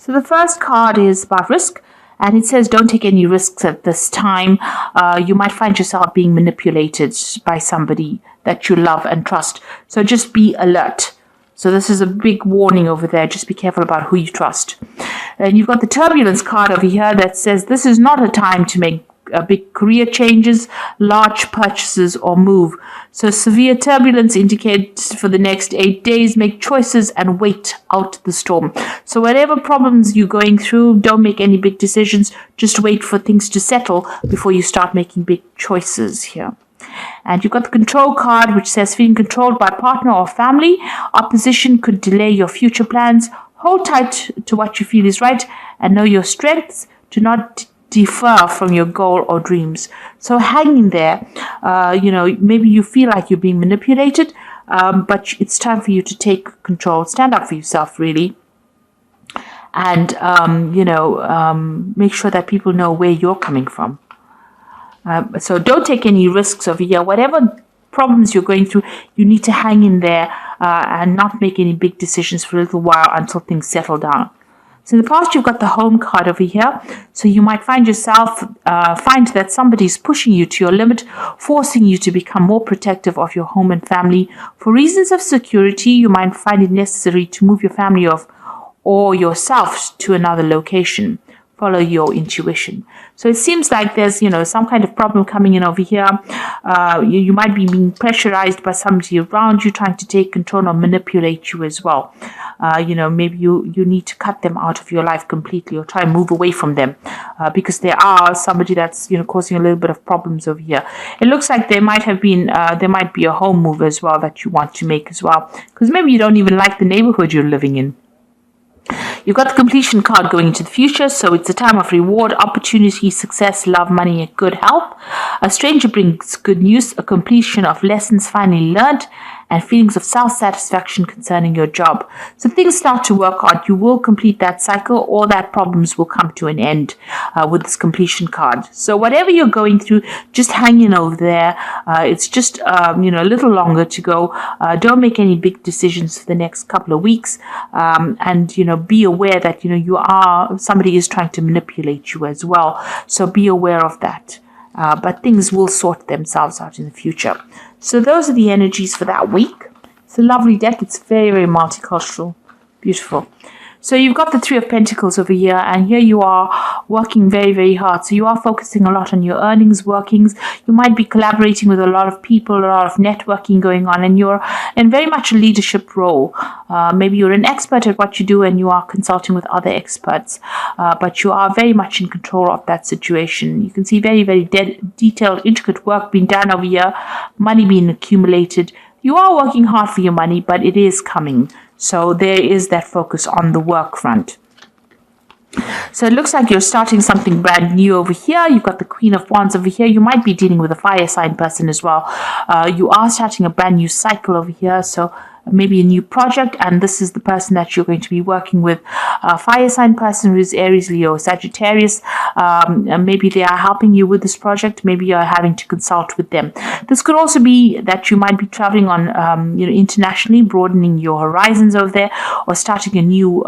So the first card is about risk, and it says don't take any risks at this time. You might find yourself being manipulated by somebody that you love and trust. So just be alert. So this is a big warning over there. Just be careful about who you trust. And you've got the turbulence card over here that says this is not a time to make big career changes, large purchases, or move. So severe turbulence indicates for the next 8 days, make choices and wait out the storm. So whatever problems you're going through, don't make any big decisions. Just wait for things to settle before you start making big choices here. And you've got the control card, which says feeling controlled by partner or family. Opposition could delay your future plans. Hold tight to what you feel is right and know your strengths. Do not defer from your goal or dreams. So hang in there. Maybe you feel like you're being manipulated, but it's time for you to take control. Stand up for yourself, really. And, make sure that people know where you're coming from. So don't take any risks over here. Whatever problems you're going through, you need to hang in there and not make any big decisions for a little while until things settle down. So in the past, you've got the home card over here. So you might find that somebody's pushing you to your limit, forcing you to become more protective of your home and family. For reasons of security, you might find it necessary to move your family or yourself to another location. Follow your intuition. So it seems like there's, some kind of problem coming in over here. You might be being pressurized by somebody around you trying to take control or manipulate you as well. Maybe you need to cut them out of your life completely or try and move away from them because there are somebody that's, causing a little bit of problems over here. It looks like there might be a home move as well that you want to make as well, because maybe you don't even like the neighborhood you're living in. You've got the completion card going into the future, so it's a time of reward, opportunity, success, love, money, and good health. A stranger brings good news, a completion of lessons finally learned, and feelings of self-satisfaction concerning your job. So things start to work out. You will complete that cycle. All that problems will come to an end with this completion card. So whatever you're going through, just hang in over there. It's just, a little longer to go. Don't make any big decisions for the next couple of weeks. And be aware that, somebody is trying to manipulate you as well. So be aware of that. But things will sort themselves out in the future. So those are the energies for that week. It's a lovely deck. It's very, very multicultural. Beautiful. So you've got the Three of Pentacles over here, and here you are working very, very hard. So you are focusing a lot on your earnings, workings. You might be collaborating with a lot of people, a lot of networking going on, and you're in very much a leadership role. Maybe you're an expert at what you do and you are consulting with other experts, but you are very much in control of that situation. You can see very, very detailed, intricate work being done over here, money being accumulated. You are working hard for your money, but it is coming. So there is that focus on the work front. So it looks like you're starting something brand new over here. You've got the Queen of Wands over here. You might be dealing with a fire sign person as well. You are starting a brand new cycle over here. So maybe a new project, and this is the person that you're going to be working with. A fire sign person who is Aries, Leo, Sagittarius. And maybe they are helping you with this project. Maybe you're having to consult with them. This could also be that you might be traveling on, internationally, broadening your horizons over there, or starting a new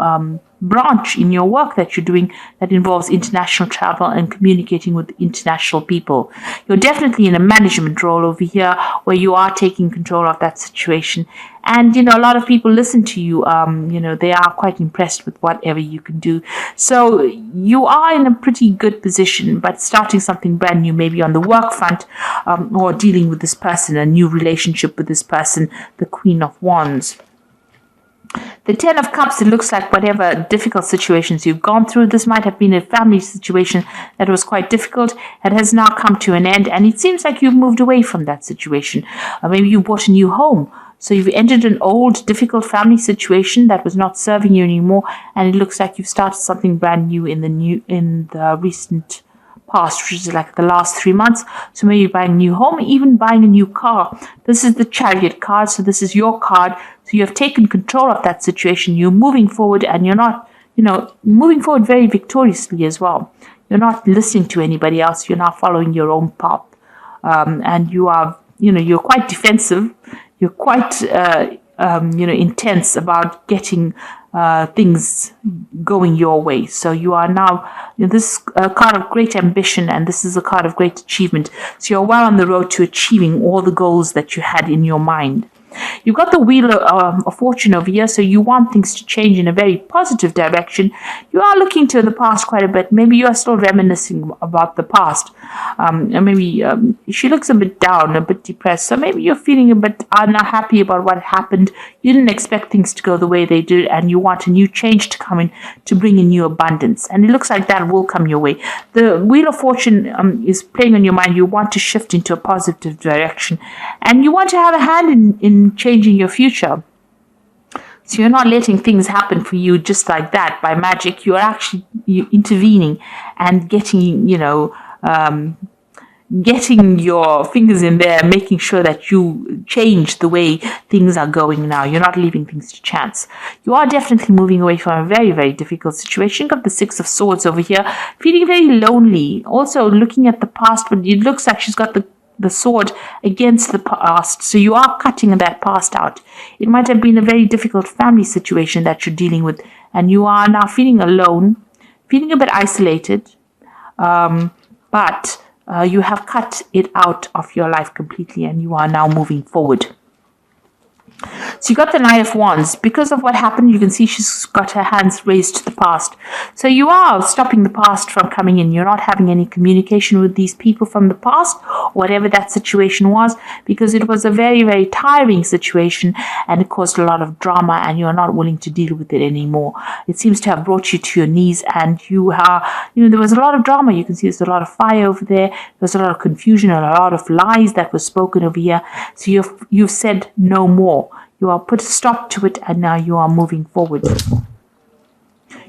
branch in your work that you're doing that involves international travel and communicating with international people. You're definitely in a management role over here where you are taking control of that situation. And, a lot of people listen to you. They are quite impressed with whatever you can do. So you are in a pretty good position, but starting something brand new, maybe on the work front, or dealing with this person, a new relationship with this person, the Queen of Wands. The Ten of Cups, it looks like whatever difficult situations you've gone through, this might have been a family situation that was quite difficult. It has now come to an end, and it seems like you've moved away from that situation. Maybe you bought a new home. So you've entered an old, difficult family situation that was not serving you anymore, and it looks like you've started something brand new in the recent past, which is like the last 3 months. So maybe buying a new home, even buying a new car. This is the Chariot card, so this is your card. So you have taken control of that situation. You're moving forward, and you're not, moving forward very victoriously as well. You're not listening to anybody else. You're not following your own path. And you are, you're quite defensive. You're quite intense about getting things going your way. So you are now this card of great ambition, and this is a card of great achievement. So you're well on the road to achieving all the goals that you had in your mind. You've got the Wheel of Fortune over here, so you want things to change in a very positive direction. You are looking to the past quite a bit. Maybe you are still reminiscing about the past. And maybe she looks a bit down, a bit depressed. So maybe you're feeling a bit unhappy about what happened. You didn't expect things to go the way they did, and you want a new change to come in to bring in new abundance. And it looks like that will come your way. The Wheel of Fortune is playing on your mind. You want to shift into a positive direction, and you want to have a hand in changing your future. So you're not letting things happen for you just like that by magic. You're actually intervening and getting your fingers in there, making sure that you change the way things are going now. You're not leaving things to chance. You are definitely moving away from a very, very difficult situation. You've got the Six of Swords over here, feeling very lonely. Also looking at the past, but it looks like she's got the sword against the past. So you are cutting that past out. It might have been a very difficult family situation that you're dealing with, and you are now feeling alone, feeling a bit isolated, but you have cut it out of your life completely, and you are now moving forward. So you got the Knight of Wands. Because of what happened, you can see she's got her hands raised to the past. So you are stopping the past from coming in. You're not having any communication with these people from the past, whatever that situation was, because it was a very, very tiring situation, and it caused a lot of drama, and you're not willing to deal with it anymore. It seems to have brought you to your knees, and you are, there was a lot of drama. You can see there's a lot of fire over there. There's a lot of confusion and a lot of lies that were spoken over here. So you've said no more. You are put a stop to it, and now you are moving forward.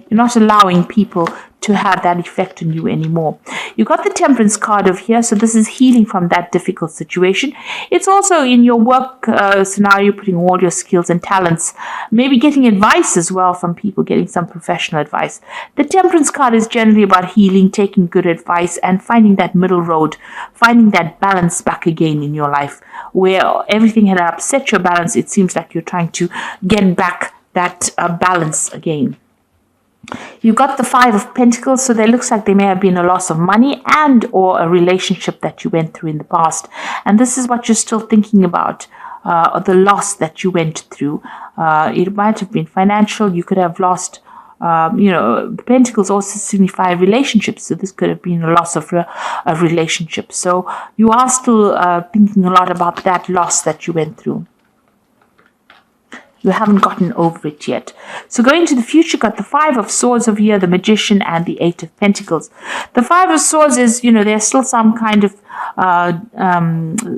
You're not allowing people to have that effect on you anymore. You got the Temperance card over here, so this is healing from that difficult situation. It's also in your work scenario, putting all your skills and talents, maybe getting advice as well from people, getting some professional advice. The Temperance card is generally about healing, taking good advice, and finding that middle road, finding that balance back again in your life. Where everything had upset your balance, it seems like you're trying to get back that balance again. You've got the Five of Pentacles, so there looks like there may have been a loss of money and or a relationship that you went through in the past. And this is what you're still thinking about, the loss that you went through. It might have been financial. You could have lost, the Pentacles also signify relationships. So this could have been a loss of a relationship. So you are still thinking a lot about that loss that you went through. You haven't gotten over it yet. So going to the future, got the Five of Swords over here, the Magician, and the Eight of Pentacles. The Five of Swords is, there's still some kind of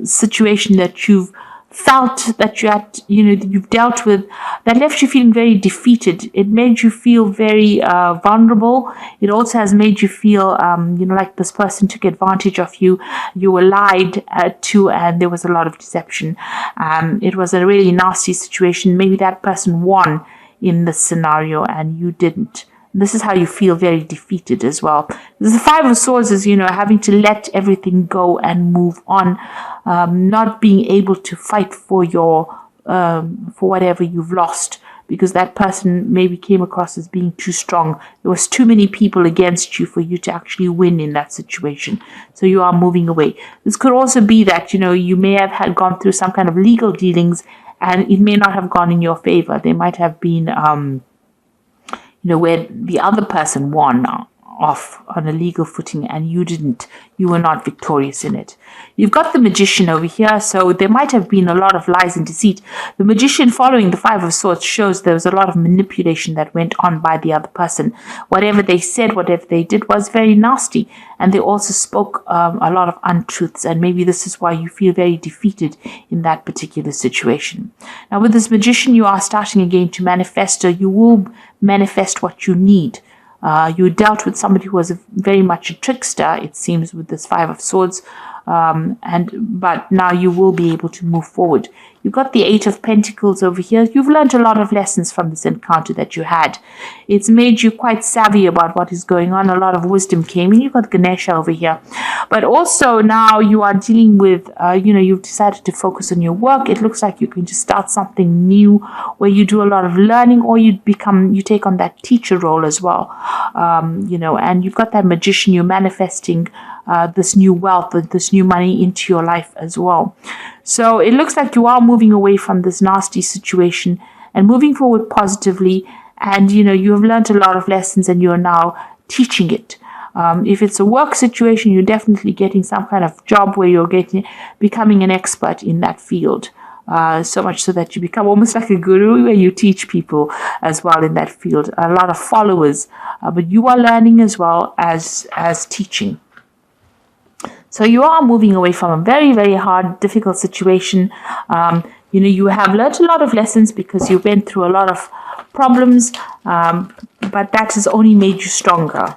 situation that you've felt that you've dealt with that left you feeling very defeated. It made you feel very vulnerable. It also has made you feel like this person took advantage of you. You were lied to, and there was a lot of deception. It was a really nasty situation. Maybe that person won in this scenario and you didn't. This is how you feel very defeated as well. The Five of Swords is, having to let everything go and move on, not being able to fight for for whatever you've lost, because that person maybe came across as being too strong. There was too many people against you for you to actually win in that situation. So you are moving away. This could also be that, you may have gone through some kind of legal dealings, and it may not have gone in your favor. They might have been where the other person won off on a legal footing and you didn't. You were not victorious in it. You've got the Magician over here, so there might have been a lot of lies and deceit. The Magician, following the Five of Swords, shows there was a lot of manipulation that went on by the other person. Whatever they said, whatever they did was very nasty, and they also spoke a lot of untruths, and maybe this is why you feel very defeated in that particular situation. Now with this Magician, you are starting again to manifest, or you will manifest what you need. You dealt with somebody who was very much a trickster, it seems, with this Five of Swords. But now you will be able to move forward. You've got the Eight of Pentacles over here. You've learned a lot of lessons from this encounter that you had. It's made you quite savvy about what is going on. A lot of wisdom came in. You've got Ganesha over here. But also now you are dealing with, you've decided to focus on your work. It looks like you're going to start something new where you do a lot of learning, or you take on that teacher role as well. And you've got that Magician. You're manifesting this new wealth, this new money into your life as well. So it looks like you are moving away from this nasty situation and moving forward positively. And, you have learned a lot of lessons and you're now teaching it. If it's a work situation, you're definitely getting some kind of job where you're becoming an expert in that field. So much so that you become almost like a guru where you teach people as well in that field. A lot of followers, but you are learning as well as teaching. So you are moving away from a very, very hard, difficult situation. You have learned a lot of lessons because you went through a lot of problems, but that has only made you stronger.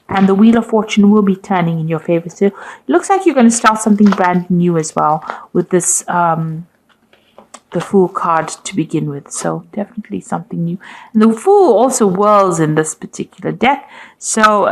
And the Wheel of Fortune will be turning in your favor. So it looks like you're going to start something brand new as well with this the Fool card to begin with. So definitely something new. And the Fool also whirls in this particular deck. So,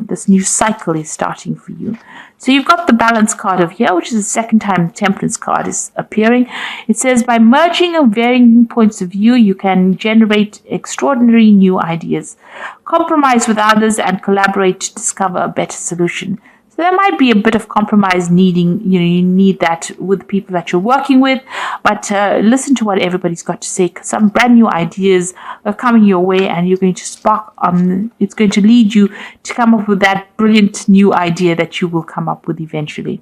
this new cycle is starting for you. So you've got the Balance card over here, which is the second time the Temperance card is appearing. It says, by merging of varying points of view, you can generate extraordinary new ideas. Compromise with others and collaborate to discover a better solution. So there might be a bit of compromise needing, you need that with the people that you're working with, but listen to what everybody's got to say, because some brand new ideas are coming your way and you're going to spark, it's going to lead you to come up with that brilliant new idea that you will come up with eventually.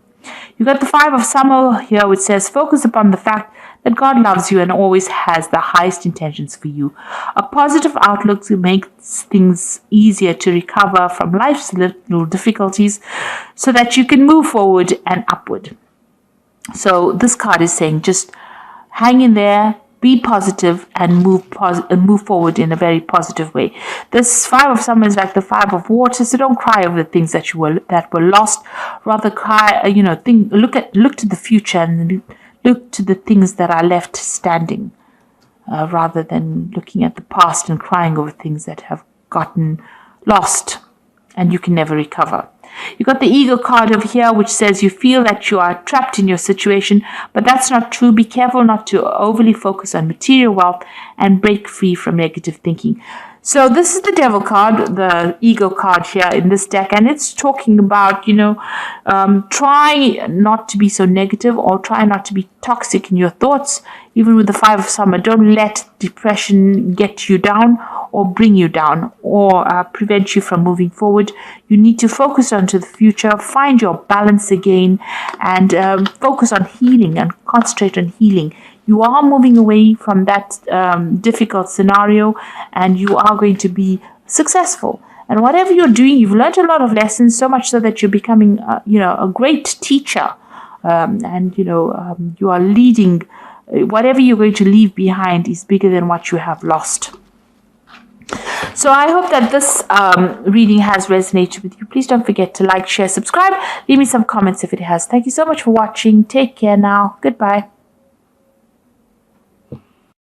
You've got the Five of Summer here, which says, focus upon the fact that God loves you and always has the highest intentions for you. A positive outlook makes things easier to recover from life's little difficulties so that you can move forward and upward. So this card is saying just hang in there, be positive, and move forward in a very positive way. This Five of Summer is like the Five of Water, so don't cry over the things that were lost. Rather cry, look to the future and look to the things that are left standing, rather than looking at the past and crying over things that have gotten lost and you can never recover. You got the Eagle card over here, which says you feel that you are trapped in your situation, but that's not true. Be careful not to overly focus on material wealth and break free from negative thinking. So this is the Devil card, the Eagle card here in this deck, and it's talking about, try not to be so negative or try not to be toxic in your thoughts. Even with the Five of Summer, don't let depression get you down or bring you down or prevent you from moving forward. You need to focus onto the future, find your balance again, and focus on healing and concentrate on healing. You are moving away from that difficult scenario and you are going to be successful. And whatever you're doing, you've learned a lot of lessons, so much so that you're becoming, a great teacher. You are leading. Whatever you're going to leave behind is bigger than what you have lost. So I hope that this reading has resonated with you. Please don't forget to like, share, subscribe. Leave me some comments if it has. Thank you so much for watching. Take care now. Goodbye.